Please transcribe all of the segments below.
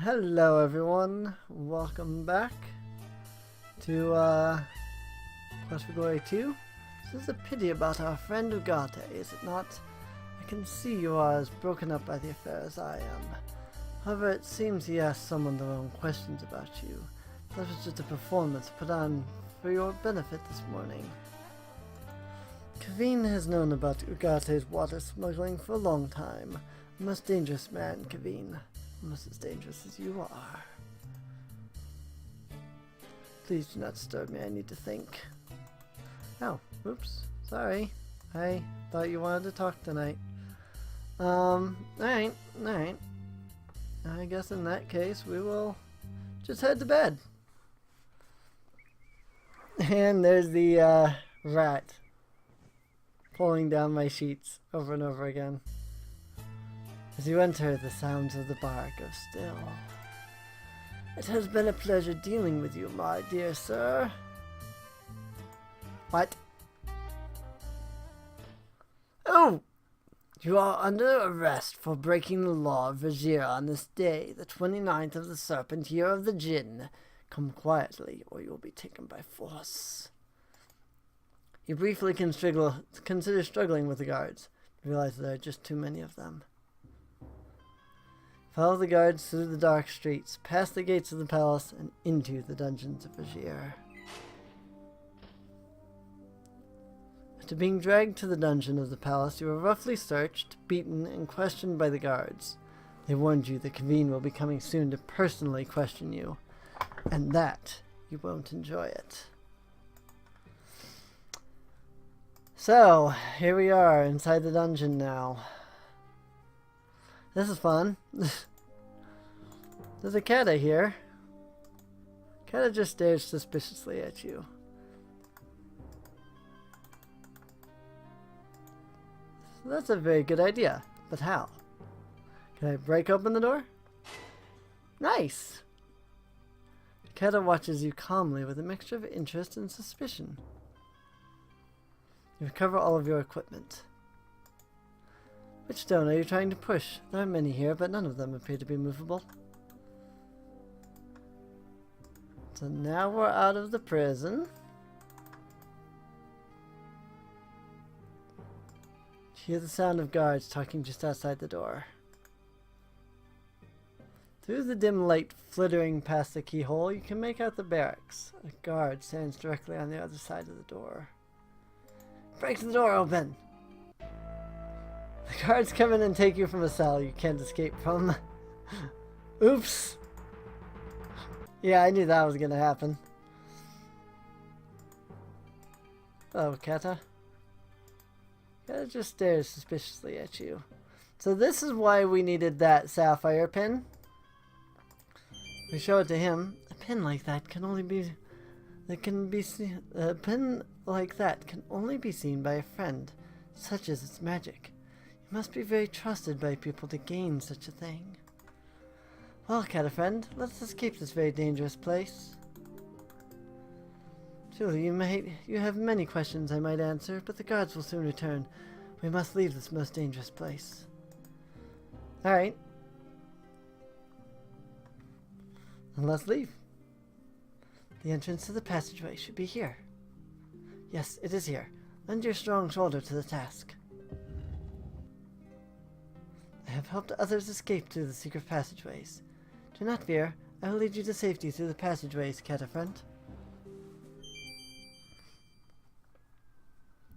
Hello everyone, welcome back to Quest for Glory 2. This is a pity about our friend Ugarte, is it not? I can see you are as broken up by the affair as I am. However, it seems he asked someone the wrong questions about you. That was just a performance put on for your benefit this morning. Kaveen has known about Ugate's water smuggling for a long time. A most dangerous man, Kaveen. Almost as dangerous as you are. Please do not disturb me, I need to think. Oh, oops, sorry. I thought you wanted to talk tonight. Alright. I guess in that case we will just head to bed. And there's the rat pulling down my sheets over and over again. As you enter, the sounds of the bar go still. It has been a pleasure dealing with you, my dear sir. What? Oh! You are under arrest for breaking the law of Shapeir on this day, the 29th of the Serpent year of the Jinn. Come quietly, or you will be taken by force. You briefly consider struggling with the guards. You realize there are just too many of them. Follow the guards through the dark streets, past the gates of the palace, and into the dungeons of Shapeir. After being dragged to the dungeon of the palace, you were roughly searched, beaten, and questioned by the guards. They warned you that Kaveen will be coming soon to personally question you, and that you won't enjoy it. So, here we are inside the dungeon now. This is fun. There's a Kata here. Kata just stares suspiciously at you. That's a very good idea, but how? Can I break open the door? Nice! Kata watches you calmly with a mixture of interest and suspicion. You recover all of your equipment. Which stone are you trying to push? There are many here, but none of them appear to be movable. So now we're out of the prison. You hear the sound of guards talking just outside the door. Through the dim light flittering past the keyhole, you can make out the barracks. A guard stands directly on the other side of the door. Break the door open! The guards come in and take you from a cell you can't escape from. Oops! Yeah, I knew that was gonna happen. Oh, Kata. Kata just stares suspiciously at you. So this is why we needed that sapphire pin. We show it to him. A pin like that can only be... A pin like that can only be seen by a friend, such as its magic. You must be very trusted by people to gain such a thing. Well, Kata friend, let's escape this very dangerous place. Truly, you have many questions I might answer, but the guards will soon return. We must leave this most dangerous place. Alright. Then let's leave. The entrance to the passageway should be here. Yes, it is here. Lend your strong shoulder to the task. I have helped others escape through the secret passageways. Do not fear, I will lead you to safety through the passageways, Kata friend.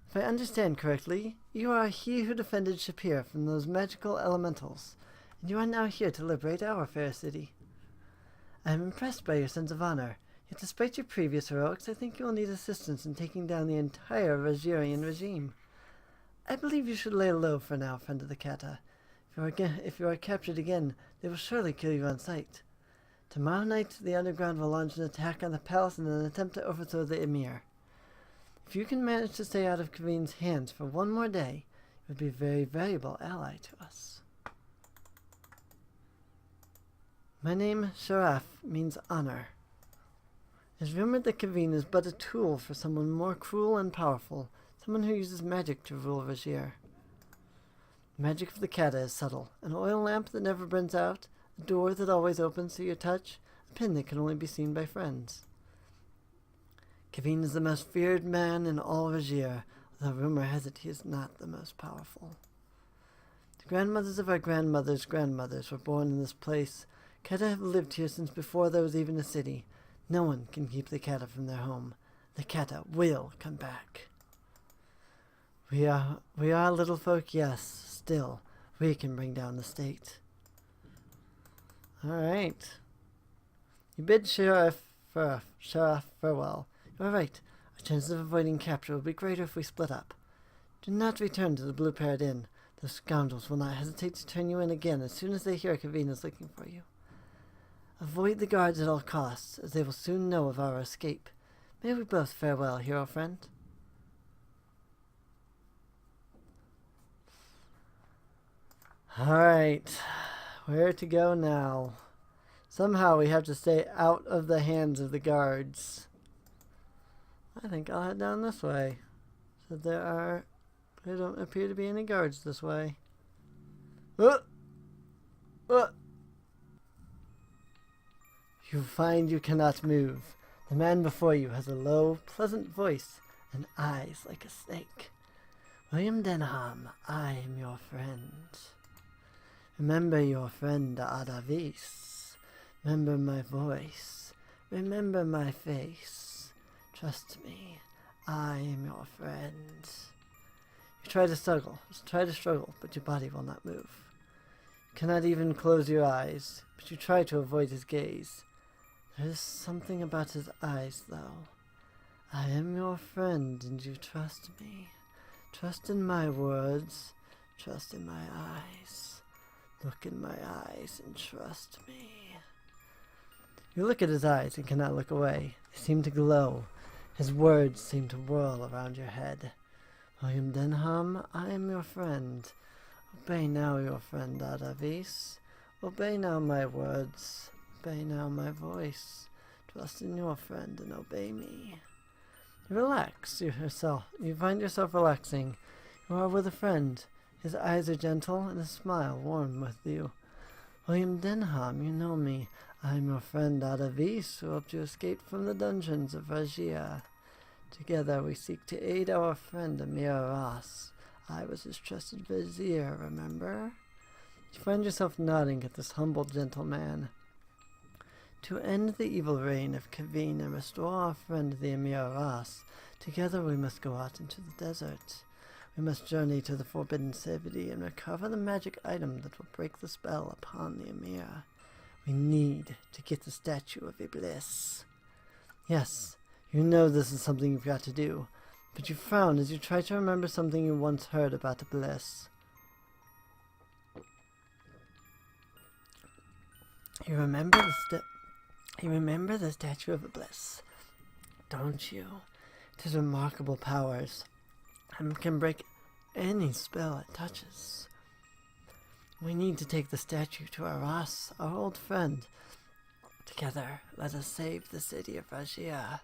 If I understand correctly, you are he who defended Shapeir from those magical elementals, and you are now here to liberate our fair city. I am impressed by your sense of honor, yet despite your previous heroics, I think you will need assistance in taking down the entire Shapeirian regime. I believe you should lay low for now, friend of the Kata. If you are captured again, they will surely kill you on sight. Tomorrow night, the underground will launch an attack on the palace in an attempt to overthrow the Emir. If you can manage to stay out of Kaveen's hands for one more day, you would be a very valuable ally to us. My name, Sharaf, means honor. It is rumored that Kaveen is but a tool for someone more cruel and powerful, someone who uses magic to rule Shapeir. The magic of the Kata is subtle, an oil lamp that never burns out, a door that always opens to your touch, a pin that can only be seen by friends. Kevin is the most feared man in all Shapeir, although rumor has it he is not the most powerful. The grandmothers of our grandmothers' grandmothers were born in this place. Keta have lived here since before there was even a city. No one can keep the Keta from their home. The Keta will come back. We are little folk, yes. Still, we can bring down the state. Alright. You bid Shapeir farewell. You are right. Our chances of avoiding capture will be greater if we split up. Do not return to the Blue Parrot Inn. Those scoundrels will not hesitate to turn you in again as soon as they hear Kevin is looking for you. Avoid the guards at all costs, as they will soon know of our escape. May we both farewell, hero friend. Alright, where to go now? Somehow we have to stay out of the hands of the guards. I think I'll head down this way. So there don't appear to be any guards this way. You find you cannot move. The man before you has a low, pleasant voice and eyes like a snake. William Denham, I am your friend. Remember your friend Adavis. Remember my voice. Remember my face. Trust me, I am your friend. You try to struggle, but your body will not move. You cannot even close your eyes, but you try to avoid his gaze. There is something about his eyes, though. I am your friend, and you trust me. Trust in my words. Trust in my eyes. Look in my eyes and trust me. You look at his eyes and cannot look away. They seem to glow. His words seem to whirl around your head. William Denham, I am your friend. Obey now your friend Adavis. Obey now my words. Obey now my voice. Trust in your friend and obey me. You relax yourself. You find yourself relaxing. You are with a friend. His eyes are gentle and his smile warm with you. William Denham, you know me. I am your friend Adavis, who helped you escape from the dungeons of Shapeir. Together we seek to aid our friend Amir Ross. I was his trusted vizier, remember? You find yourself nodding at this humble gentleman. To end the evil reign of Kevin and restore our friend the Amir Ross, together we must go out into the desert. We must journey to the Forbidden City and recover the magic item that will break the spell upon the Amir. We need to get the statue of Iblis. Yes, you know this is something you've got to do, but you frown as you try to remember something you once heard about Iblis. You remember the statue of Iblis, don't you? It has remarkable powers and can break any spell it touches. We need to take the statue to Ross, our old friend. Together, let us save the city of Shapeir.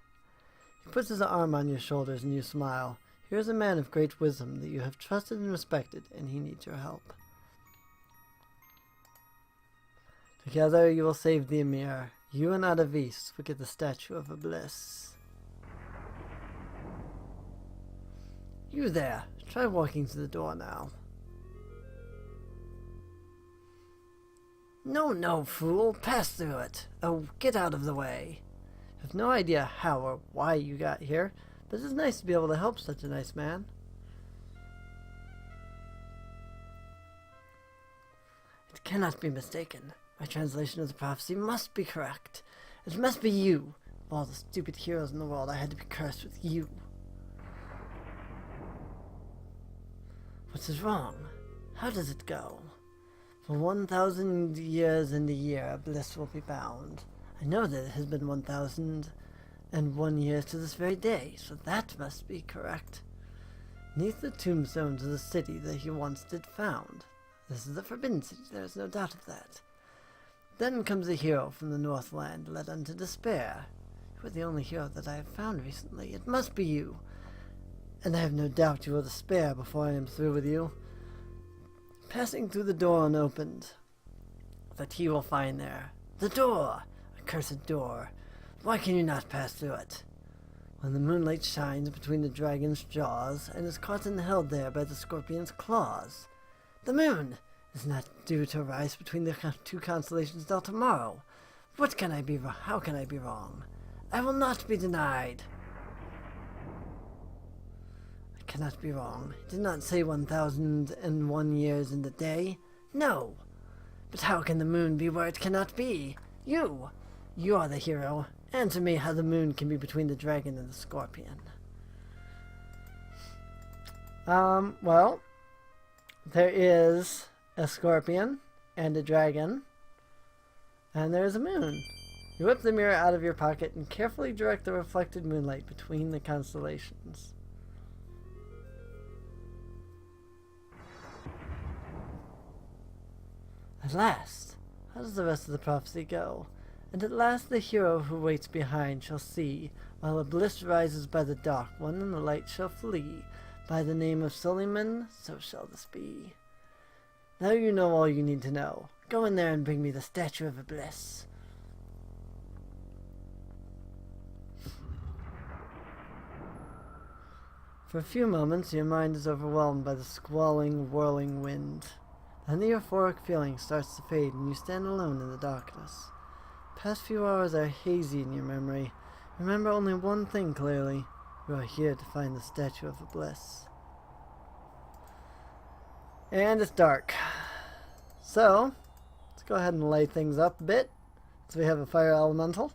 He puts his arm on your shoulders and you smile. Here is a man of great wisdom that you have trusted and respected, and he needs your help. Together you will save the Amir. You and Adavis will get the statue of Iblis. You there, try walking to the door now. No, fool, pass through it. Oh, get out of the way. I have no idea how or why you got here, but it's nice to be able to help such a nice man. It cannot be mistaken. My translation of the prophecy must be correct. It must be you. Of all the stupid heroes in the world, I had to be cursed with you. What is wrong? How does it go? For 1,000 years and a year, bliss will be bound. I know that it has been 1,001 years to this very day, so that must be correct. Neath the tombstones of the city that he once did found. This is the Forbidden City, there is no doubt of that. Then comes a hero from the Northland, led unto despair. You are the only hero that I have found recently. It must be you. And I have no doubt you will despair before I am through with you. Passing through the door unopened, that he will find there. The door! Accursed door! Why can you not pass through it? When the moonlight shines between the dragon's jaws and is caught and held there by the scorpion's claws. The moon is not due to rise between the two constellations till tomorrow. What can I be wrong? How can I be wrong? I will not be denied. I cannot be wrong. I did not say 1001 years in the day. No. But how can the moon be where it cannot be? You are the hero. Answer me how the moon can be between the dragon and the scorpion. Well, there is a scorpion and a dragon, and there is a moon. You whip the mirror out of your pocket and carefully direct the reflected moonlight between the constellations. At last, how does the rest of the prophecy go? And at last the hero who waits behind shall see, while a bliss rises by the dock, one in the light shall flee. By the name of Suleiman, so shall this be. Now you know all you need to know. Go in there and bring me the statue of Bliss. For a few moments your mind is overwhelmed by the squalling, whirling wind. Then the euphoric feeling starts to fade and you stand alone in the darkness. Past few hours are hazy in your memory. Remember only one thing clearly. You are here to find the statue of Bliss. And it's dark. So, let's go ahead and light things up a bit. So we have a fire elemental.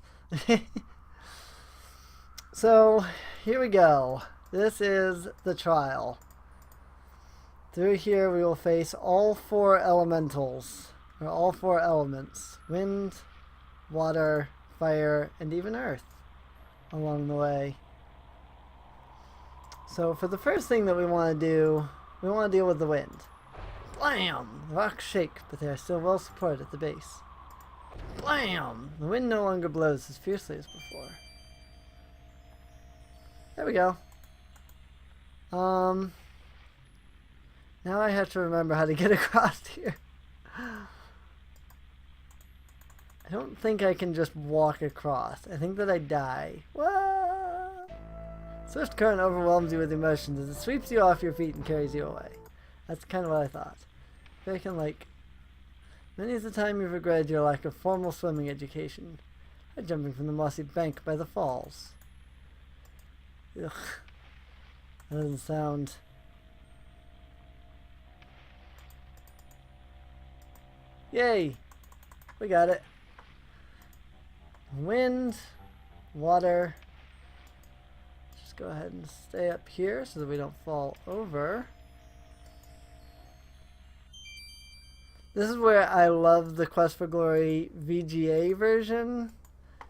So, here we go. This is the trial. Through here we will face all four elementals, or all four elements. Wind, water, fire, and even earth along the way. So for the first thing that we want to do, we want to deal with the wind. Blam! The rocks shake, but they are still well supported at the base. Blam! The wind no longer blows as fiercely as before. There we go. Now I have to remember how to get across here. I don't think I can just walk across. I think that I die. What? Swift current overwhelms you with emotions as it sweeps you off your feet and carries you away. That's kind of what I thought. If I can, like... Many is the time you've regretted your lack of formal swimming education. Like jumping from the mossy bank by the falls. Ugh. That doesn't sound... Yay! We got it. Wind, water. Just go ahead and stay up here so that we don't fall over. This is where I love the Quest for Glory VGA version,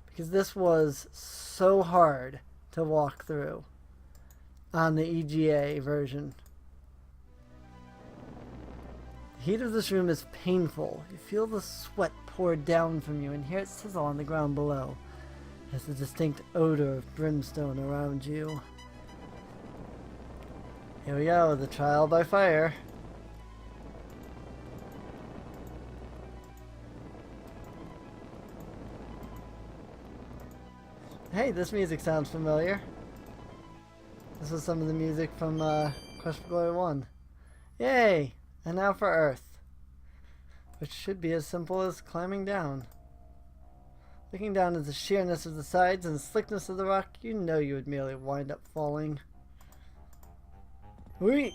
because this was so hard to walk through on the EGA version. The heat of this room is painful. You feel the sweat pour down from you and hear it sizzle on the ground below. There's a distinct odor of brimstone around you. Here we go, the trial by fire. Hey, this music sounds familiar. This was some of the music from Quest for Glory 1. Yay! And now for Earth, which should be as simple as climbing down. Looking down at the sheerness of the sides and the slickness of the rock, you know you would merely wind up falling. Whee!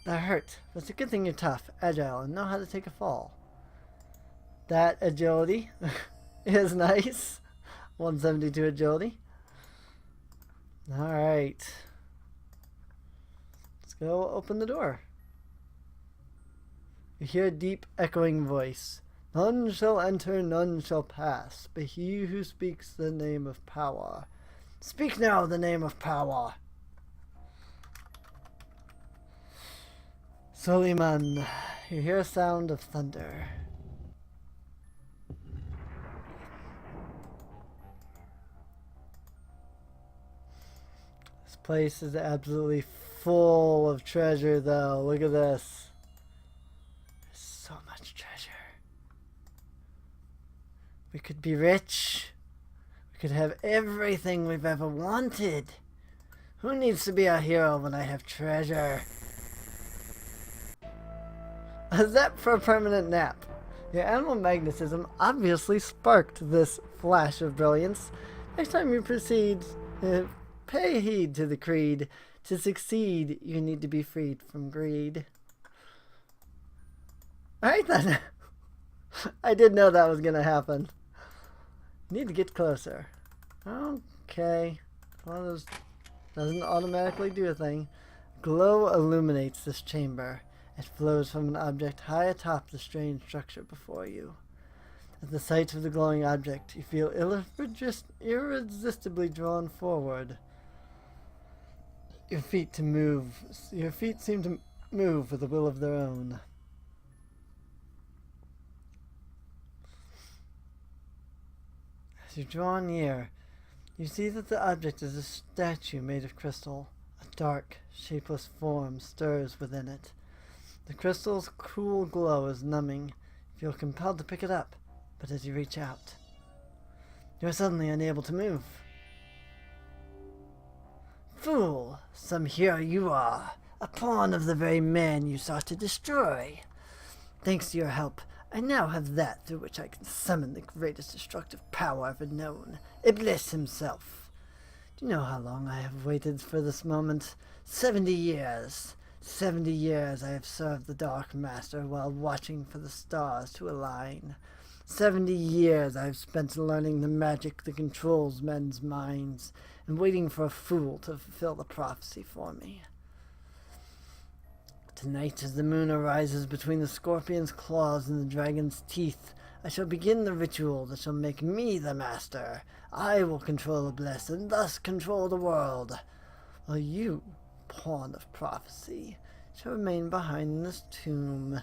That hurt, but it's a good thing you're tough, agile, and know how to take a fall. That agility is nice. 172 agility. Alright. Let's go open the door. You hear a deep echoing voice. None shall enter, none shall pass, but he who speaks the name of power. Speak now the name of power. Suleiman, you hear a sound of thunder. This place is absolutely full of treasure, though. Look at this. So much treasure. We could be rich. We could have everything we've ever wanted. Who needs to be a hero when I have treasure? A zap for a permanent nap. Your animal magnetism obviously sparked this flash of brilliance. Next time you proceed, pay heed to the creed. To succeed, you need to be freed from greed. Alright then. I did know that was going to happen. Need to get closer. Okay. One of those doesn't automatically do a thing. Glow illuminates this chamber. It flows from an object high atop the strange structure before you. At the sight of the glowing object, you feel irresistibly drawn forward. Your feet seem to move with a will of their own. As you draw near, you see that the object is a statue made of crystal. A dark, shapeless form stirs within it. The crystal's cool glow is numbing. You feel compelled to pick it up, but as you reach out, you are suddenly unable to move. Fool! Some hero you are, a pawn of the very man you sought to destroy. Thanks to your help, I now have that through which I can summon the greatest destructive power ever known, Iblis himself. Do you know how long I have waited for this moment? 70 years. 70 years I have served the Dark Master while watching for the stars to align. 70 years I have spent learning the magic that controls men's minds and waiting for a fool to fulfill the prophecy for me. Tonight, as the moon arises between the scorpion's claws and the dragon's teeth, I shall begin the ritual that shall make me the master. I will control Iblis and thus control the world, while you, pawn of prophecy, shall remain behind in this tomb.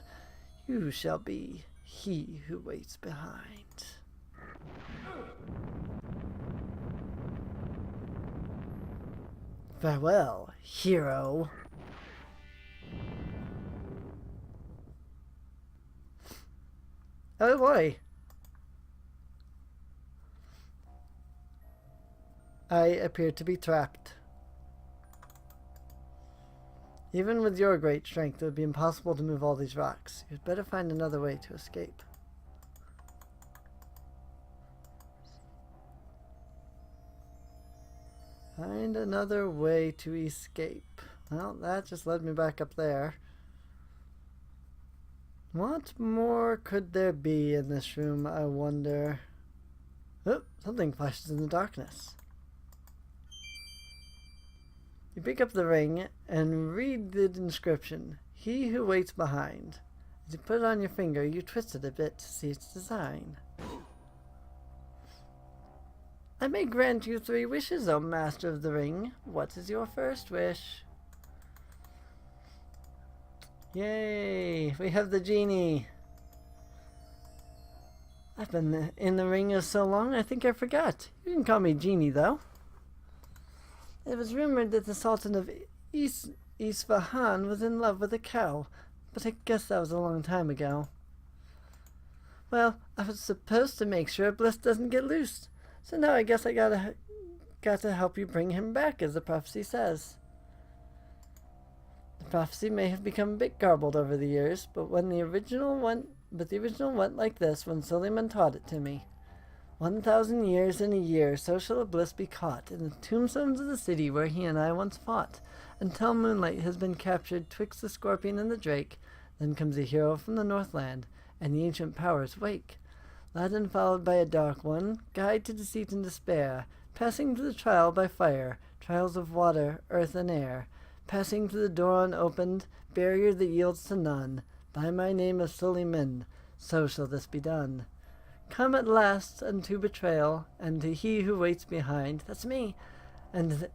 You shall be he who waits behind. Farewell, hero. Oh boy. I appear to be trapped. Even with your great strength, it would be impossible to move all these rocks. You'd better find another way to escape. Find another way to escape. Well, that just led me back up there. What more could there be in this room, I wonder? Oh, something flashes in the darkness. You pick up the ring and read the inscription, "He who waits behind." As you put it on your finger, you twist it a bit to see its design. I may grant you 3 wishes, O Master of the Ring. What is your first wish? Yay! We have the genie! I've been in the ring so long, I think I forgot. You can call me Genie, though. It was rumored that the Sultan of Isfahan was in love with a cow, but I guess that was a long time ago. Well, I was supposed to make sure Bliss doesn't get loose, so now I guess I got to help you bring him back, as the prophecy says. The prophecy may have become a bit garbled over the years, but the original went like this when Suleiman taught it to me. 1,000 years in a year, so shall Bliss be caught in the tombstones of the city where he and I once fought, until moonlight has been captured twixt the scorpion and the drake. Then comes a hero from the Northland, and the ancient powers wake. Laden followed by a dark one, guide to deceit and despair, passing to the trial by fire, trials of water, earth, and air, passing to the door unopened, barrier that yields to none. By my name of Suleiman, so shall this be done. Come at last unto betrayal, and to he who waits behind, that's me, and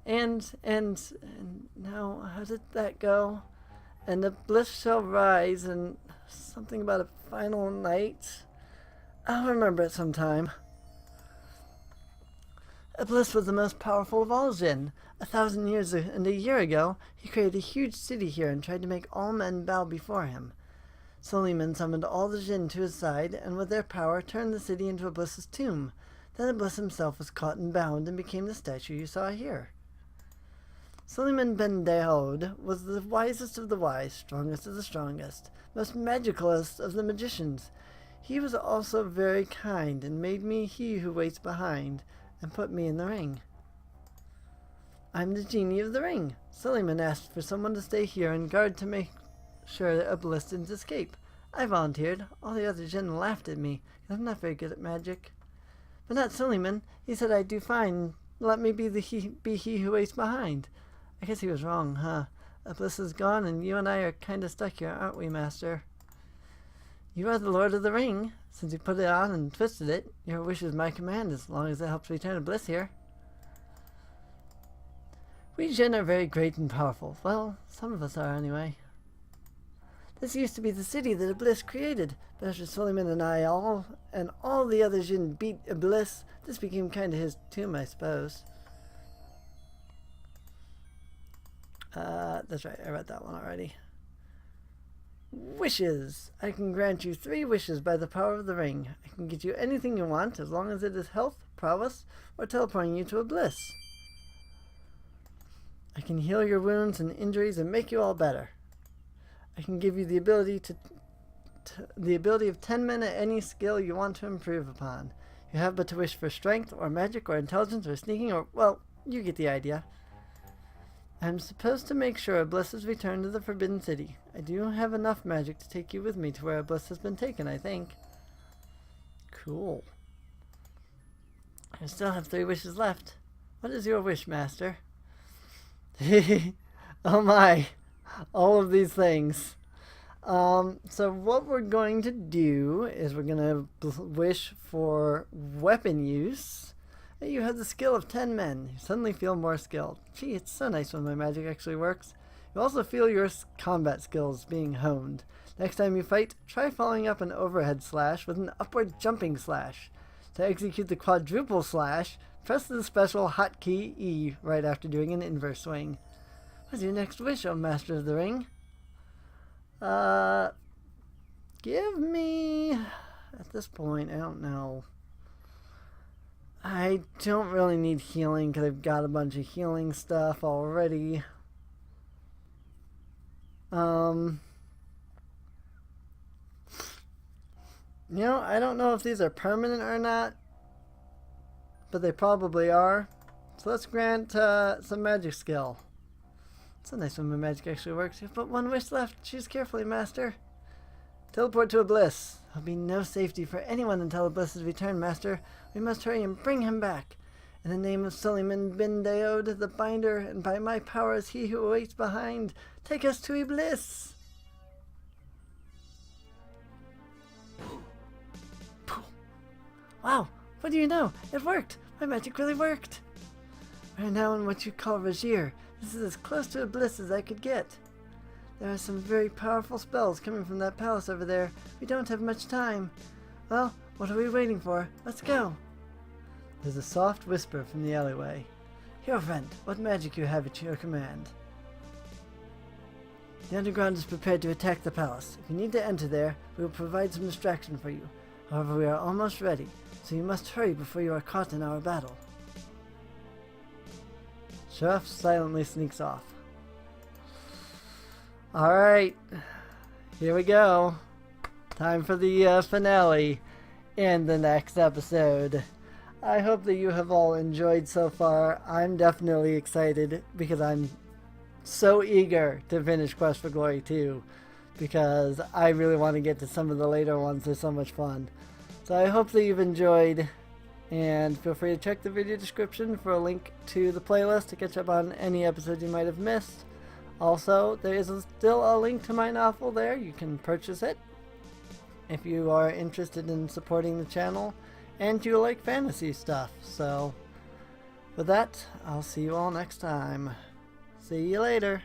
now, how did that go? And the bliss shall rise, and something about a final night. I'll remember it sometime. Iblis was the most powerful of all Jinn. 1,000 years and a year ago, he created a huge city here and tried to make all men bow before him. Suleiman summoned all the jinn to his side, and with their power turned the city into Iblis's tomb. Then Iblis himself was caught and bound and became the statue you saw here. Suleiman ben Daoud was the wisest of the wise, strongest of the strongest, most magicalist of the magicians. He was also very kind, and made me he who waits behind, and put me in the ring. I'm the genie of the ring. Suleiman asked for someone to stay here and guard to make sure that Iblis didn't escape. I volunteered. All the other jinn laughed at me, because I'm not very good at magic. But not Suleiman. He said I'd do fine. Let me be he who waits behind. I guess he was wrong, huh? Iblis is gone, and you and I are kind of stuck here, aren't we, Master? You are the Lord of the Ring. Since you put it on and twisted it, your wish is my command, as long as it helps return Iblis here. We jinn are very great and powerful. Well, some of us are, anyway. This used to be the city that Iblis created, but after Suleiman and all the other jinn beat Iblis, this became kind of his tomb, I suppose. That's right, I read that one already. Wishes. I can grant you 3 wishes by the power of the ring. I can get you anything you want, as long as it is health, prowess, or teleporting you to Iblis. I can heal your wounds and injuries and make you all better. I can give you the ability of 10 men at any skill you want to improve upon. You have but to wish for strength, or magic, or intelligence, or sneaking, or, well, you get the idea. I'm supposed to make sure Iblis is returned to the Forbidden City. I do have enough magic to take you with me to where Iblis has been taken, I think. Cool. I still have 3 wishes left. What is your wish, Master? Oh my. All of these things. So what we're going to do is we're going to wish for weapon use. You have the skill of 10 men. You suddenly feel more skilled. Gee, it's so nice when my magic actually works. You also feel your combat skills being honed. Next time you fight, try following up an overhead slash with an upward jumping slash. To execute the quadruple slash, press the special hotkey E right after doing an inverse swing. What's your next wish, O Master of the Ring? Give me... At this point, I don't know. I don't really need healing because I've got a bunch of healing stuff already. You know, I don't know if these are permanent or not, but they probably are. So let's grant some magic skill. It's so nice when my magic actually works. You have but 1 wish left. Choose carefully, Master. Teleport to Iblis. There'll be no safety for anyone until Iblis is returned, Master. We must hurry and bring him back. In the name of Suleiman bin Daoud, the Binder, and by my power as he who waits behind, take us to Iblis. Wow, what do you know? It worked! My magic really worked! We are now in what you call Rajir. This is as close to Iblis as I could get. There are some very powerful spells coming from that palace over there. We don't have much time. Well, what are we waiting for? Let's go. There's a soft whisper from the alleyway. Here, friend, what magic you have at your command? The underground is prepared to attack the palace. If you need to enter there, we will provide some distraction for you. However, we are almost ready, so you must hurry before you are caught in our battle. Sheriff silently sneaks off. Alright, here we go. Time for the finale in the next episode. I hope that you have all enjoyed so far. I'm definitely excited because I'm so eager to finish Quest for Glory 2 because I really want to get to some of the later ones. They're so much fun. So I hope that you've enjoyed, and feel free to check the video description for a link to the playlist to catch up on any episodes you might have missed. Also, there is still a link to my novel there. You can purchase it if you are interested in supporting the channel and you like fantasy stuff. So, with that, I'll see you all next time. See you later.